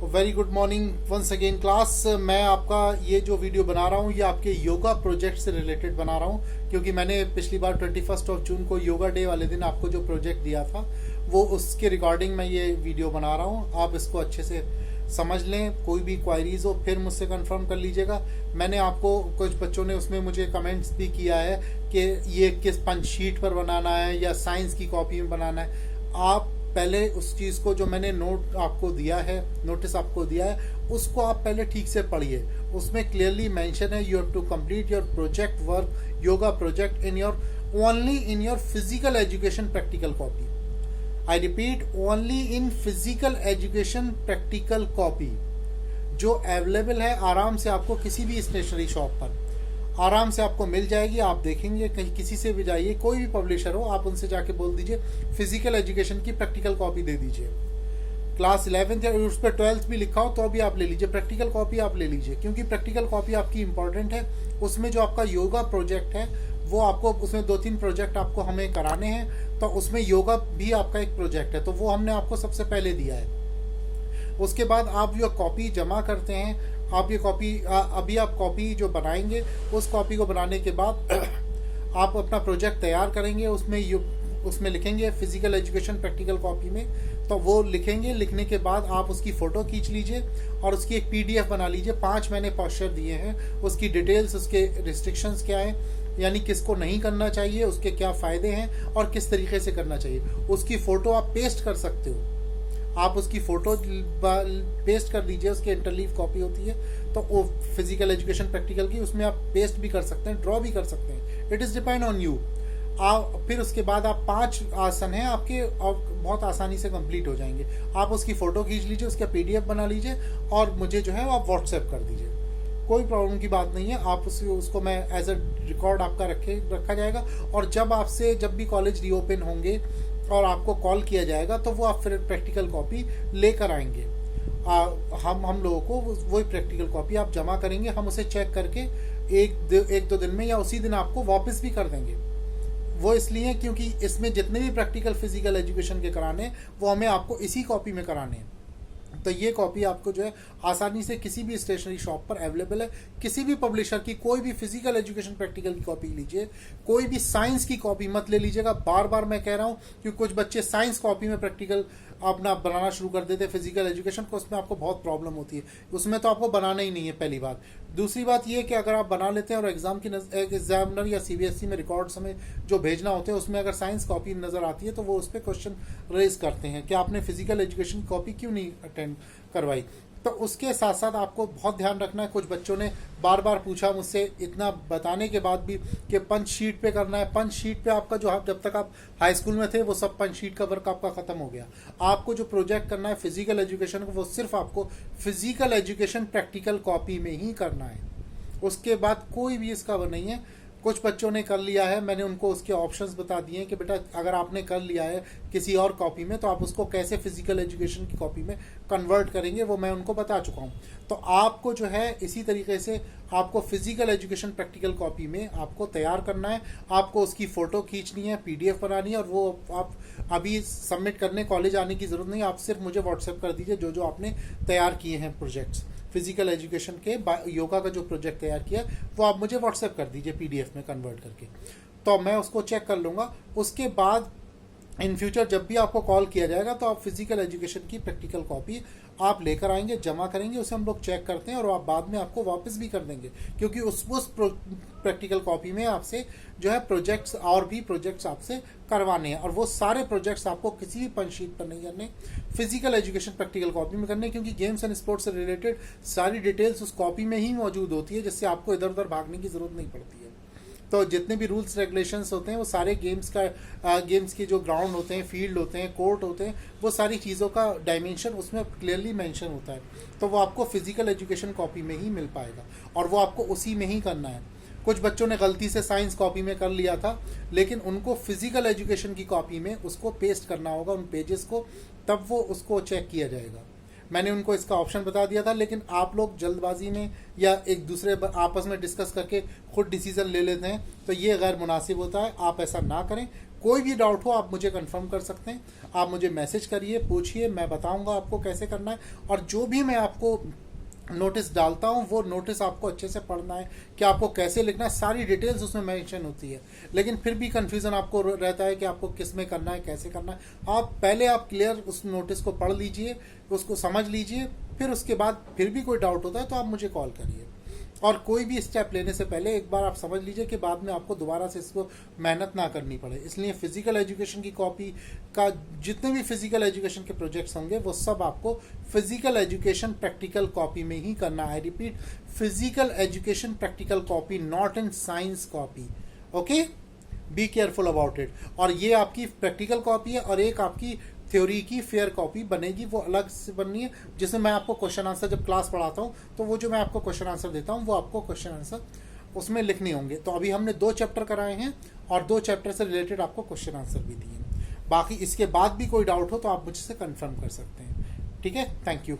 Very good morning once again class. मैं आपका ये जो वीडियो बना रहा हूँ ये आपके योगा प्रोजेक्ट से रिलेटेड बना रहा हूँ, क्योंकि मैंने पिछली बार 21 जून को योगा डे वाले दिन आपको जो प्रोजेक्ट दिया था वो उसके रिगार्डिंग मैं ये वीडियो बना रहा हूँ। आप इसको अच्छे से समझ लें, कोई भी क्वायरीज हो फिर मुझसे कंफर्म कर लीजिएगा। मैंने आपको, कुछ बच्चों ने उसमें मुझे कमेंट्स भी किया है कि ये किस पंच शीट पर बनाना है या साइंस की कॉपी में बनाना है। आप पहले उस चीज़ को, जो मैंने नोट आपको दिया है, नोटिस आपको दिया है, उसको आप पहले ठीक से पढ़िए। उसमें क्लियरली मेंशन है you have to complete your project work yoga project in your only in your physical education practical copy. I repeat, only in physical education practical copy, जो अवेलेबल है आराम से आपको किसी भी स्टेशनरी शॉप पर आराम से आपको मिल जाएगी। आप देखेंगे, कहीं किसी से भी जाइए, कोई भी पब्लिशर हो, आप उनसे जाके बोल दीजिए फिजिकल एजुकेशन की प्रैक्टिकल कॉपी दे दीजिए। क्लास 11th या उस पर 12th भी लिखा हो तो भी आप ले लीजिए, प्रैक्टिकल कॉपी आप ले लीजिए, क्योंकि प्रैक्टिकल कॉपी आपकी इंपॉर्टेंट है। उसमें जो आपका योगा प्रोजेक्ट है वो आपको, उसमें 2-3 प्रोजेक्ट आपको हमें कराने हैं, तो उसमें योगा भी आपका एक प्रोजेक्ट है, तो वो हमने आपको सबसे पहले दिया है। उसके बाद आप जो कॉपी जमा करते हैं, आप ये कॉपी अभी आप कॉपी जो बनाएंगे, उस कॉपी को बनाने के बाद आप अपना प्रोजेक्ट तैयार करेंगे। उसमें लिखेंगे फिजिकल एजुकेशन प्रैक्टिकल कॉपी में, तो वो लिखेंगे। लिखने के बाद आप उसकी फ़ोटो खींच लीजिए और उसकी एक PDF बना लीजिए। 5 मैंने पोस्चर दिए हैं, उसकी डिटेल्स, उसके रिस्ट्रिक्शंस क्या है, यानी किसको नहीं करना चाहिए, उसके क्या फ़ायदे हैं और किस तरीके से करना चाहिए। उसकी फ़ोटो आप पेस्ट कर सकते हो, आप उसकी फ़ोटो पेस्ट कर दीजिए। उसकी इंटरलीव कॉपी होती है, तो वो फिजिकल एजुकेशन प्रैक्टिकल की, उसमें आप पेस्ट भी कर सकते हैं, ड्रॉ भी कर सकते हैं। It is depend on you. फिर उसके बाद आप 5 आसन हैं आपके, और बहुत आसानी से कंप्लीट हो जाएंगे। आप उसकी फ़ोटो खींच लीजिए, उसका PDF बना लीजिए और मुझे जो है आप व्हाट्सएप कर दीजिए। कोई प्रॉब्लम की बात नहीं है। आप उसको मैं एज अ रिकॉर्ड आपका रखा जाएगा, और जब भी कॉलेज रीओपन होंगे और आपको कॉल किया जाएगा तो वो आप फिर प्रैक्टिकल कॉपी लेकर आएंगे। हम लोगों को वही प्रैक्टिकल कॉपी आप जमा करेंगे, हम उसे चेक करके एक दो दिन में या उसी दिन आपको वापस भी कर देंगे। वो इसलिए क्योंकि इसमें जितने भी प्रैक्टिकल फिजिकल एजुकेशन के कराने वो हमें आपको इसी कॉपी में कराने हैं। तो ये कॉपी आपको जो है आसानी से किसी भी स्टेशनरी शॉप पर अवेलेबल है। किसी भी पब्लिशर की कोई भी फिजिकल एजुकेशन प्रैक्टिकल की कॉपी लीजिए, कोई भी साइंस की कॉपी मत ले लीजिएगा। बार बार मैं कह रहा हूँ, क्योंकि कुछ बच्चे साइंस कॉपी में प्रैक्टिकल अपना बनाना शुरू कर देते हैं फिजिकल एजुकेशन को, उसमें आपको बहुत प्रॉब्लम होती है। उसमें तो आपको बनाना ही नहीं है, पहली बात। दूसरी बात ये कि अगर आप बना लेते हैं और एग्जामिनर या CBSE में रिकॉर्ड्स हमें जो भेजना होते हैं, उसमें अगर साइंस कॉपी नज़र आती है तो वो उस पर क्वेश्चन रेज करते हैं कि आपने फिजिकल एजुकेशन कॉपी क्यों नहीं अटेंड करवाई। तो उसके साथ साथ आपको बहुत ध्यान रखना है। कुछ बच्चों ने बार बार पूछा मुझसे, इतना बताने के बाद भी, कि पंच शीट पे करना है। पंच शीट पे आपका जो, जब तक आप हाई स्कूल में थे वो सब पंच शीट का वर्क आपका ख़त्म हो गया। आपको जो प्रोजेक्ट करना है फिजिकल एजुकेशन को, वो सिर्फ आपको फिजिकल एजुकेशन प्रैक्टिकल कॉपी में ही करना है। उसके बाद कोई भी इसका वो नहीं है। कुछ बच्चों ने कर लिया है, मैंने उनको उसके ऑप्शंस बता दिए हैं कि बेटा अगर आपने कर लिया है किसी और कॉपी में तो आप उसको कैसे फिजिकल एजुकेशन की कॉपी में कन्वर्ट करेंगे, वो मैं उनको बता चुका हूँ। तो आपको जो है इसी तरीके से आपको फिजिकल एजुकेशन प्रैक्टिकल कॉपी में आपको तैयार करना है। आपको उसकी फ़ोटो खींचनी है, PDF बनानी है, और वो आप अभी सबमिट करने कॉलेज आने की ज़रूरत नहीं। आप सिर्फ मुझे व्हाट्सएप कर दीजिए जो आपने तैयार किए हैं प्रोजेक्ट्स। फिजिकल एजुकेशन के योगा का जो प्रोजेक्ट तैयार किया वो आप मुझे व्हाट्सएप कर दीजिए PDF में कन्वर्ट करके, तो मैं उसको चेक कर लूँगा। उसके बाद इन फ्यूचर जब भी आपको कॉल किया जाएगा तो आप फिजिकल एजुकेशन की प्रैक्टिकल कॉपी आप लेकर आएंगे, जमा करेंगे, उसे हम लोग चेक करते हैं और आप बाद में आपको वापस भी कर देंगे, क्योंकि उस प्रैक्टिकल कॉपी में आपसे जो है प्रोजेक्ट्स और भी प्रोजेक्ट्स आपसे करवाने हैं, और वो सारे प्रोजेक्ट्स आपको किसी भी पंच शीट पर नहीं करने, फिजिकल एजुकेशन प्रैक्टिकल कॉपी में करने, क्योंकि गेम्स एंड स्पोर्ट्स से रिलेटेड सारी डिटेल्स उस कॉपी में ही मौजूद होती है, जिससे आपको इधर उधर भागने की ज़रूरत नहीं पड़ती है। तो जितने भी रूल्स रेगुलेशंस होते हैं वो सारे गेम्स के जो ग्राउंड होते हैं, फील्ड होते हैं, कोर्ट होते हैं, वो सारी चीज़ों का डायमेंशन उसमें क्लियरली मेंशन होता है। तो वो आपको फिजिकल एजुकेशन कॉपी में ही मिल पाएगा, और वो आपको उसी में ही करना है। कुछ बच्चों ने गलती से साइंस कॉपी में कर लिया था, लेकिन उनको फिजिकल एजुकेशन की कॉपी में उसको पेस्ट करना होगा उन पेजेस को, तब वो उसको चेक किया जाएगा। मैंने उनको इसका ऑप्शन बता दिया था, लेकिन आप लोग जल्दबाजी में या एक दूसरे आपस में डिस्कस करके खुद डिसीजन ले लेते हैं, तो ये गैर मुनासिब होता है। आप ऐसा ना करें। कोई भी डाउट हो आप मुझे कंफर्म कर सकते हैं, आप मुझे मैसेज करिए, पूछिए, मैं बताऊंगा आपको कैसे करना है। और जो भी मैं आपको नोटिस डालता हूँ वो नोटिस आपको अच्छे से पढ़ना है कि आपको कैसे लिखना है, सारी डिटेल्स उसमें मेंशन होती है। लेकिन फिर भी कंफ्यूजन आपको रहता है कि आपको किस में करना है, कैसे करना है। आप क्लियर उस नोटिस को पढ़ लीजिए, उसको समझ लीजिए, फिर उसके बाद फिर भी कोई डाउट होता है तो आप मुझे कॉल करिए। और कोई भी स्टेप लेने से पहले एक बार आप समझ लीजिए कि बाद में आपको दोबारा से इसको मेहनत ना करनी पड़े। इसलिए फिजिकल एजुकेशन की कॉपी का जितने भी फिजिकल एजुकेशन के प्रोजेक्ट्स होंगे वो सब आपको फिजिकल एजुकेशन प्रैक्टिकल कॉपी में ही करना है। Repeat, physical education practical copy, not in science copy. Okay, be careful about it. और ये आपकी प्रैक्टिकल कॉपी है और एक आपकी थ्योरी की फेयर कॉपी बनेगी, वो अलग से बननी है, जिसमें मैं आपको क्वेश्चन आंसर जब क्लास पढ़ाता हूँ तो वो जो मैं आपको क्वेश्चन आंसर देता हूँ वो आपको क्वेश्चन आंसर उसमें लिखने होंगे। तो अभी हमने 2 चैप्टर कराए हैं और 2 चैप्टर से रिलेटेड आपको क्वेश्चन आंसर भी दिए हैं। बाकी इसके बाद भी कोई डाउट हो तो आप मुझसे कंफर्म कर सकते हैं। ठीक है, थैंक यू।